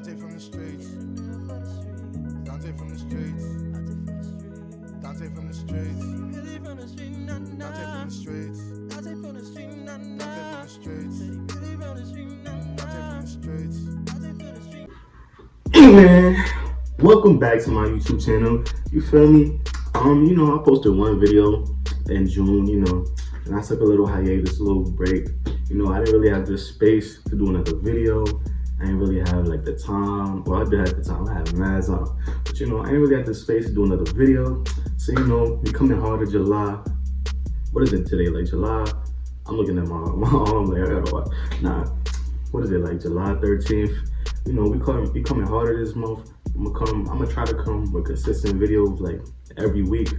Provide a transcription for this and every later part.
Dante from the streets. Dante from the streets. Dante from the streets. Dante from the streets. Dante from the streets. Dante from the streets. Dante from the streets. Hey man, welcome back to my YouTube channel. You feel me? I posted one video in June, and I took a little hiatus, a little break. I didn't really have the space to do another video. I didn't really have like the time. Well, I did have the time. I had mad time, but I didn't really have the space to do another video. So we coming hard to July. What is it today? Like July? I'm looking at my arm. Like I gotta watch. Nah, what is it? Like July 13th. We coming harder this month. I'm gonna try to come with consistent videos like every week.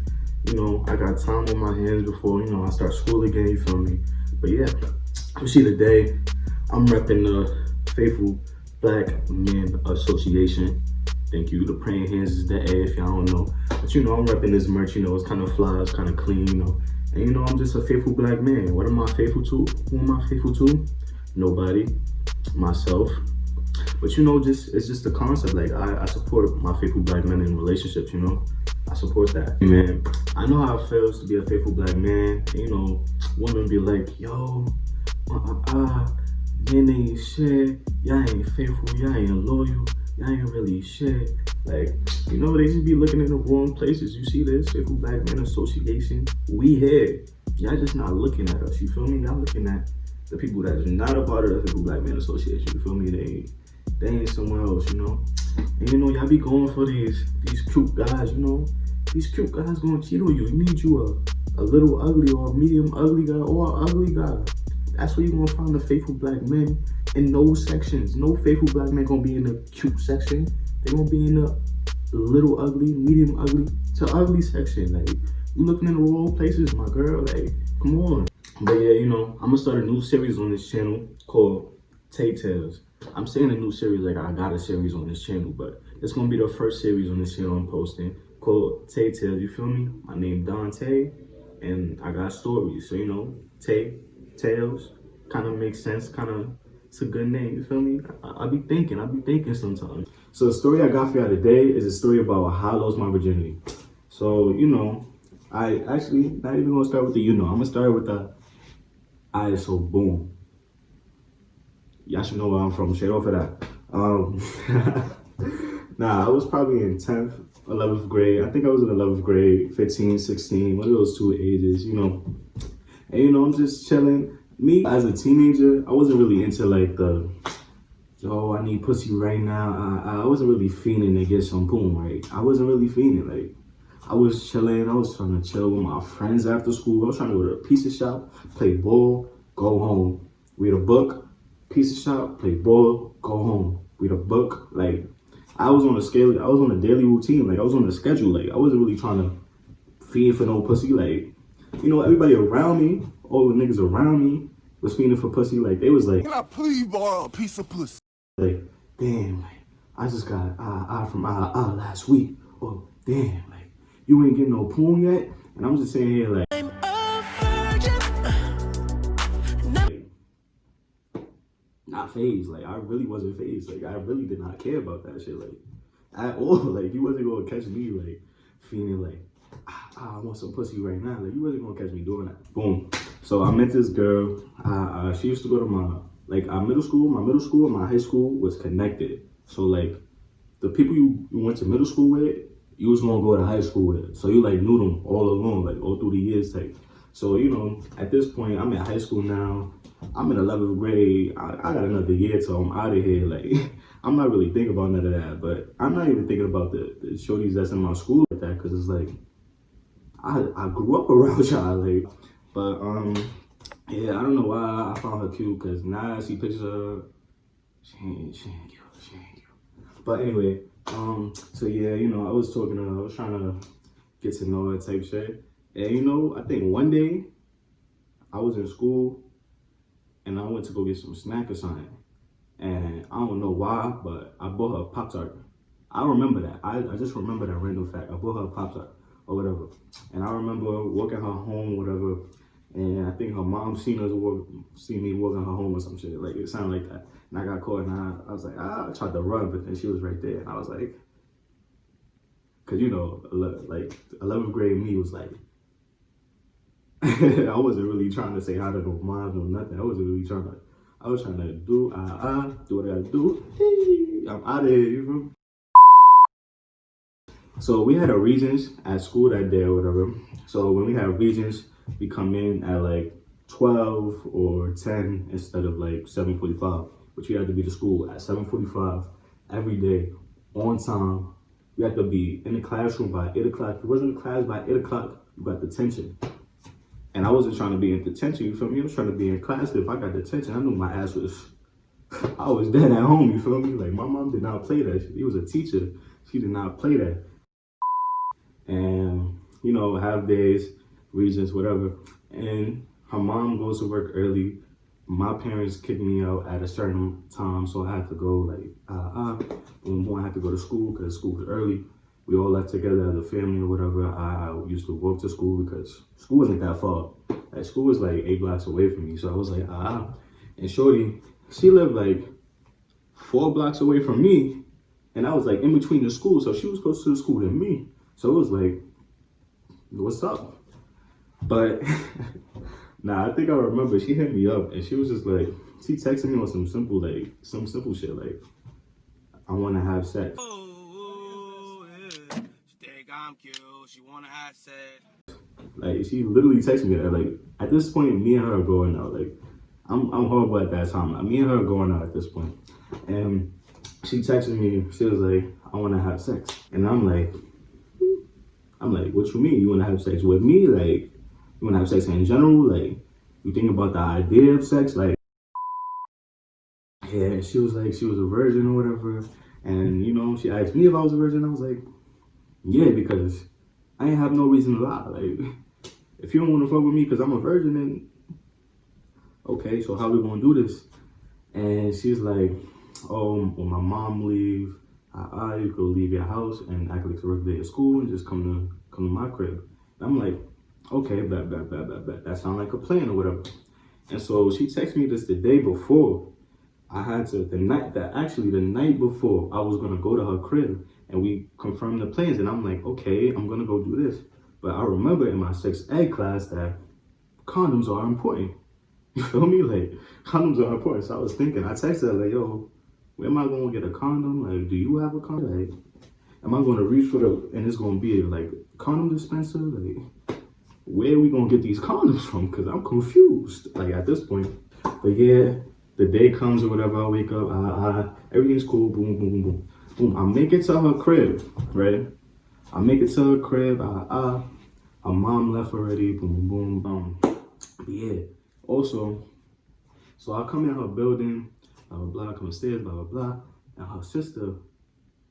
I got time on my hands before I start school again. You feel me? But yeah, you see today I'm repping the Faithful Black Men Association. Thank you. The praying hands is the A if y'all don't know. But I'm repping this merch. It's kind of fly, it's kind of clean. And I'm just a faithful black man. What am I faithful to? Who am I faithful to? Nobody. Myself. But it's just the concept. Like I support my faithful black men in relationships. I support that. Man, I know how it feels to be a faithful black man. And, women be like, yo, men ain't shit. Y'all ain't faithful. Y'all ain't loyal. Y'all ain't really shit. Like, they just be looking in the wrong places. You see this Faithful Black Men Association? We here. Y'all just not looking at us. You feel me? Y'all looking at the people that's not a part of the Faithful Black Men Association. You feel me? They ain't somewhere else, And y'all be going for these cute guys, These cute guys gonna cheat on you. You need you a little ugly or a medium ugly guy or an ugly guy. That's where you gonna find the faithful black men in those sections. No faithful black men gonna be in the cute section. They gonna be in the little ugly, medium ugly to ugly section. Like, you looking in the wrong places, my girl. Like, come on. But yeah, I'm gonna start a new series on this channel called Tae Tales. I'm saying a new series like I got a series on this channel, but it's gonna be the first series on this channel I'm posting called Tae Tales. You feel me? My name Dante, and I got stories. So Tae Tales kind of makes sense. It's a good name. You feel me? I be thinking sometimes. So the story I got for y'all today is a story about how I lost my virginity. So I actually not even gonna start with the I'm gonna start with the ISO boom. Y'all should know where I'm from. Straight off of that. Nah, I was probably in 10th, 11th grade. I think I was in 11th grade, 15, 16, one of those two ages, And I'm just chilling. Me, as a teenager, I wasn't really into like I need pussy right now. I wasn't really feeling to get some boom, right? I wasn't really feeling like, I was chilling. I was trying to chill with my friends after school. I was trying to go to a pizza shop, play ball, go home, read a book, pizza shop, play ball, go home, read a book. Like, I was on a scale, I was on a daily routine. Like, I was on a schedule. Like, I wasn't really trying to feed for no pussy. Like, everybody around me, all the niggas around me was feeding for pussy. Like, they was like, Can I please borrow a piece of pussy? like, damn, like, I just got from last week. Oh, damn, like, you ain't getting no poon yet? And I'm just saying here, like, I'm a virgin. Not phased. Like, I really wasn't phased. Like, I really did not care about that shit, like, at all. Like, you wasn't gonna catch me, like, feeling like, I want some pussy right now. Like, you wasn't gonna catch me doing that. Boom. So I met this girl. She used to go to my middle school. My middle school and my high school was connected. So like, the people you went to middle school with, you was gonna go to high school with. So you like knew them all along, like all through the years type. So at this point, I'm in high school now. I'm in 11th grade. I got another year till I'm out of here. Like, I'm not really thinking about none of that. But I'm not even thinking about the shorties that's in my school like that, because it's like, I grew up around y'all, like, but yeah, I don't know why I found her cute, because now I see pictures of her, she ain't cute. But anyway, so yeah, I was talking to her, I was trying to get to know her type shit, and I think one day I was in school and I went to go get some snack or something, and I don't know why, but I bought her a Pop-Tart. I remember that. I just remember that random fact. I bought her a Pop-Tart or whatever. And I remember walking her home, whatever. And I think her mom seen me walking her home or some shit. Like, it sounded like that. And I got caught, and I was like, I tried to run, but then she was right there. And I was like, because, you know, like 11th grade me was like, I wasn't really trying to say hi to no moms or nothing. I was trying to do what I gotta do. Hey, I'm out of here, you feel me? So we had a Regents at school that day or whatever. So when we have Regents, we come in at like 12 or 10 instead of like 7:45, which we had to be to school at 7:45 every day on time. We had to be in the classroom by 8 o'clock. If you wasn't in class by 8 o'clock, you got detention. And I wasn't trying to be in detention, you feel me? I was trying to be in class. If I got detention, I knew my ass was, I was dead at home, you feel me? Like my mom did not play that. She was a teacher. She did not play that. And, you know, half days, Regents, whatever. And her mom goes to work early. My parents kicked me out at a certain time, so I had to go like, I had to go to school because school was early. We all left together as a family or whatever. I used to walk to school because school wasn't that far. Like, school was like 8 blocks away from me. So I was like, And Shorty, she lived like 4 blocks away from me. And I was like in between the schools. So she was closer to the school than me. So it was like, what's up? But nah, I think I remember she hit me up and she was just like, she texted me on some simple shit like, I want to have sex. Oh, yeah. She think I'm cute. She wanna have sex. Like, she literally texted me that. Like, at this point, me and her are going out. Like, I'm horrible at that time. Me and her are going out at this point. And she texted me, she was like, I want to have sex. And I'm like, what you mean? You want to have sex with me? Like, you want to have sex in general? Like, you think about the idea of sex? Like, yeah, she was like, she was a virgin or whatever. And, you know, she asked me if I was a virgin. I was like, yeah, because I ain't have no reason to lie. Like, if you don't want to fuck with me because I'm a virgin, then okay, so how we going to do this? And she's like, oh, when my mom leave, you could leave your house and act like it's a regular day at school and just come to my crib. And I'm like, okay, bet. That sounds like a plan or whatever. And so she texted me this the day before. I had to, the night before, I was going to go to her crib and we confirmed the plans. And I'm like, okay, I'm going to go do this. But I remember in my sex ed class that condoms are important. You feel me? Like, condoms are important. So I was thinking, I texted her, like, yo, where am I going to get a condom? Like, do you have a condom? Like, am I going to reach for and it's going to be like condom dispenser? Like, where are we going to get these condoms from? Because I'm confused, like, at this point. But yeah, the day comes or whatever, I wake up, everything's cool, boom. I make it to her crib, right? I make it to her crib, her mom left already, boom. But yeah, also, so I come in her building, blah, come upstairs, blah, and her sister,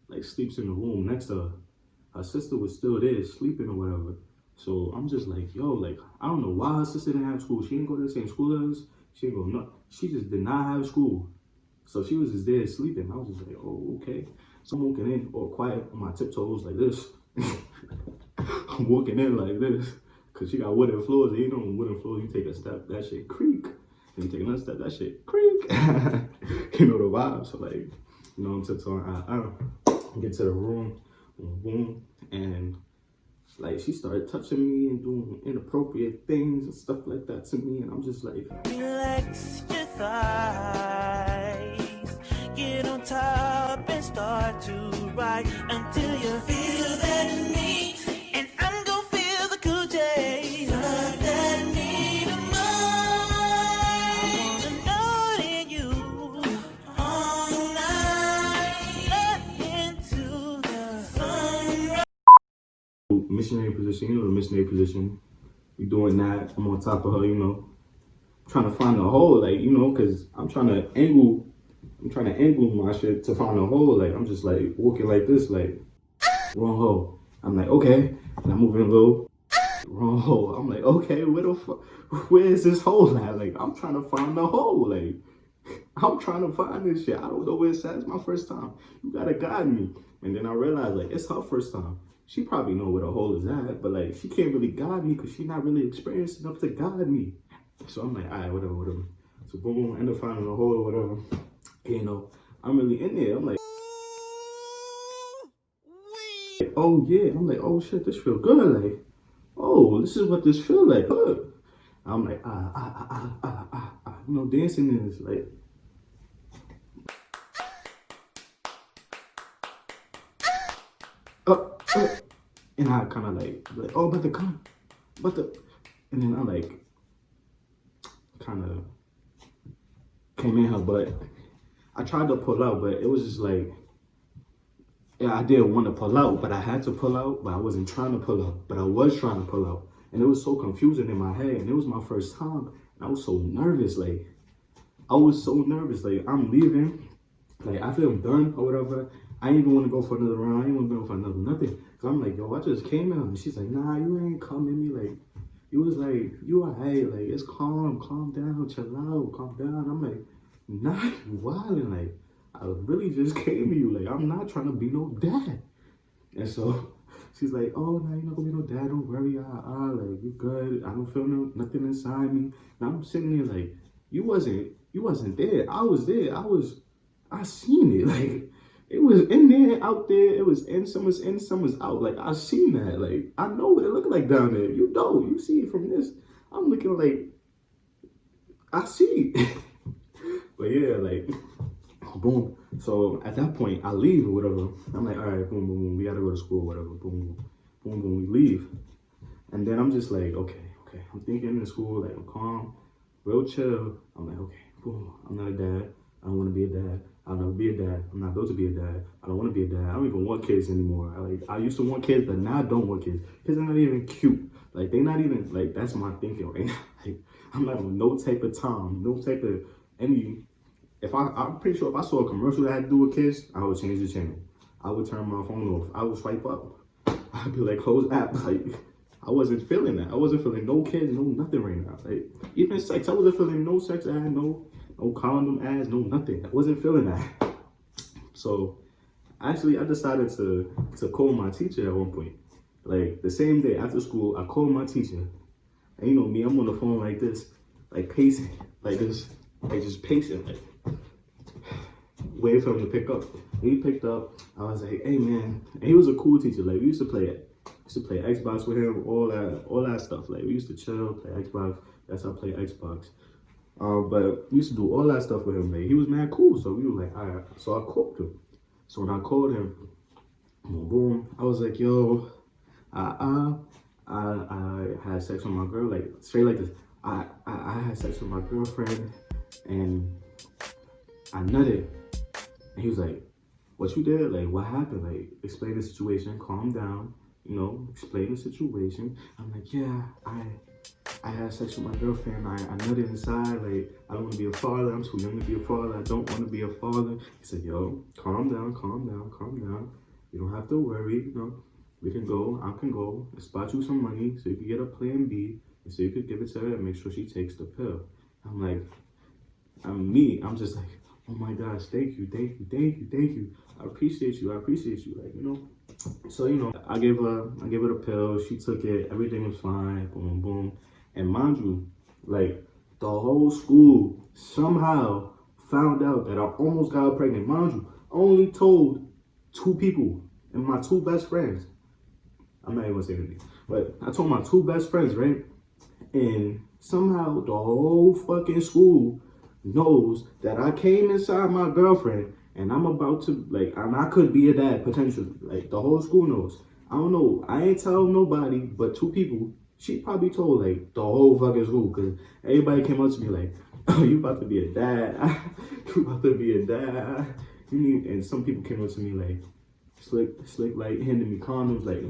like, sleeps in the room next to her. Her sister was still there, sleeping or whatever. So I'm just like, yo, like, I don't know why her sister didn't have school. She didn't go to the same school as us. She didn't go, no, she just did not have school. So she was just there sleeping. I was just like, oh, okay. So I'm walking in all quiet on my tiptoes like this. I'm walking in like this. Cause she got wooden floors. And you know, on wooden floors, you take a step, that shit creak. And you take another step, that shit creak. You know the vibe. So like, you know, I'm tiptoeing. I get to the room, boom, and like she started touching me and doing inappropriate things and stuff like that to me, and I'm just like, Relax your thighs, get on top and start to ride until you feel that need, and I'm gonna feel the cool J. Love that need of mine. I wanna know you all night, into the sunrise. missionary position, you know the missionary position. We doing that. I'm on top of her, you know, trying to find a hole, like, you know, cause I'm trying to angle my shit to find a hole. Like, I'm just like walking like this, like, wrong hole. I'm like, okay, and I'm moving low, wrong hole. I'm like, okay, where is this hole at? Like, I'm trying to find the hole. Like, I'm trying to find this shit. I don't know where it's at. It's my first time. You gotta guide me. And then I realized, like, it's her first time. She probably know where the hole is at, but like, she can't really guide me because she's not really experienced enough to guide me. So I'm like, all right, whatever. So boom, end up finding a hole or whatever. You know, I'm really in there. I'm like, oh yeah. I'm like, oh shit, this feel good. Like, oh, this is what this feel like. Good. I'm like, you know, dancing is like, uh, uh, and I kind of like, oh, but the come, but the, and then I like, kind of came in her butt. I tried to pull out, but it was just like, yeah, I didn't want to pull out, but I had to pull out, but I wasn't trying to pull out, but I was trying to pull out. And it was so confusing in my head, and it was my first time, and I was so nervous, like, I was so nervous, like, I'm leaving, like, I feel done or whatever. I ain't even want to go for another round, I ain't want to go for another nothing. So I'm like, yo, I just came in, and she's like, nah, you ain't coming me, like, you was like, you alright, like, it's calm down, chill out, calm down. I'm like, nah, you wildin', like, I really just came to you, like, I'm not trying to be no dad. And so she's like, oh, no, you're not gonna be no dad, don't worry, like, you good, I don't feel nothing inside me. And I'm sitting there like, you wasn't there, I was there, I seen it, like, it was in there, out there, it was some was in, some was out, like, I seen that, like, I know what it looked like down there, you don't, you see it from this, I'm looking like, I see it. But yeah, like, boom. So at that point, I leave or whatever. I'm like, all right, boom, boom, boom. We gotta go to school, whatever. Boom, boom, boom, boom. We leave, and then I'm just like, okay. I'm thinking in school, like, I'm calm, real chill. I'm like, okay, boom. I'm not a dad. I don't want to be a dad. I'll never be a dad. I'm not built to be a dad. I don't want to be a dad. I don't even want kids anymore. I used to want kids, but now I don't want kids. Kids are not even cute. Like, they not even, like, that's my thinking right now. Like, I'm not on no type of time, no type of any. I'm pretty sure if I saw a commercial that had to do with kids, I would change the channel. I would turn my phone off. I would swipe up. I'd be like, close app. Like, I wasn't feeling that. I wasn't feeling no kids, no nothing right now. Like, even sex, I wasn't feeling no sex. I had no condom ass, no nothing. I wasn't feeling that. So, actually, I decided to call my teacher at one point. Like, the same day after school, I called my teacher. And you know me, I'm on the phone like this, like pacing, like this, like just pacing, like waiting for him to pick up. And he picked up. I was like, "Hey man," and he was a cool teacher. Like, we used to play Xbox with him, all that stuff. Like, we used to chill, play Xbox. That's how I play Xbox. But we used to do all that stuff with him. Like, he was mad cool. So we were like, all right. So I called him. So when I called him, boom, boom, I was like, yo, I had sex with my girl, like straight like this. I had sex with my girlfriend, and I nutted. And he was like, what you did? Like, what happened? Like, explain the situation, calm down, you know, explain the situation. I'm like, yeah, I had sex with my girlfriend. I nutted inside. Like, I don't want to be a father. I'm too young to be a father. I don't want to be a father. He said, yo, calm down. You don't have to worry, you know. We can go, I can go, and spot you some money so you can get a plan B, and so you could give it to her and make sure she takes the pill. I'm like, I'm just like, oh my gosh, thank you. I appreciate you, like, you know. So, you know, I gave her the pill, she took it, everything was fine, boom, boom. And mind you, like, the whole school somehow found out that I almost got her pregnant. Mind you, I only told 2 people and my 2 best friends. I'm not even gonna say anything, but I told my 2 best friends, right? And somehow the whole fucking school knows that I came inside my girlfriend and I'm about to, like, and I could be a dad potentially. Like, the whole school knows. I don't know. I ain't tell nobody but 2 people. She probably told, like, the whole fucking school, because everybody came up to me like, oh, you about to be a dad. You about to be a dad. You need, and some people came up to me like, slick, like, handing me condoms, like,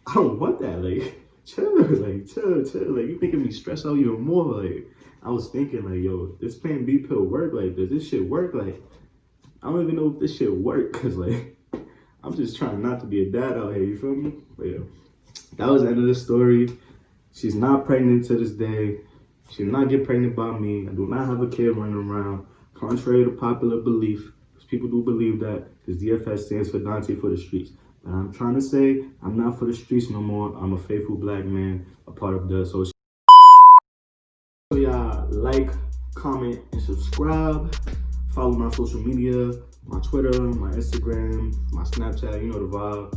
I don't want that, like, chill, like, you making me stress out even more, like, I was thinking, like, yo, this plan B pill work, like, does this shit work, like, I don't even know if this shit work, cause, like, I'm just trying not to be a dad out here, you feel me? But yeah, that was the end of the story. She's not pregnant to this day. She did not get pregnant by me. I do not have a kid running around, contrary to popular belief, because people do believe that, because DFS stands for Dante for the streets. But I'm trying to say, I'm not for the streets no more. I'm a faithful black man, a part of the association. So y'all like, comment, and subscribe. Follow my social media, my Twitter, my Instagram, my Snapchat, you know the vibe.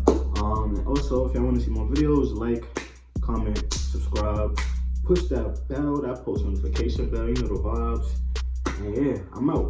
And also, if y'all want to see more videos, like, comment, subscribe, push that bell, that post notification bell, you know the vibes. And yeah, I'm out.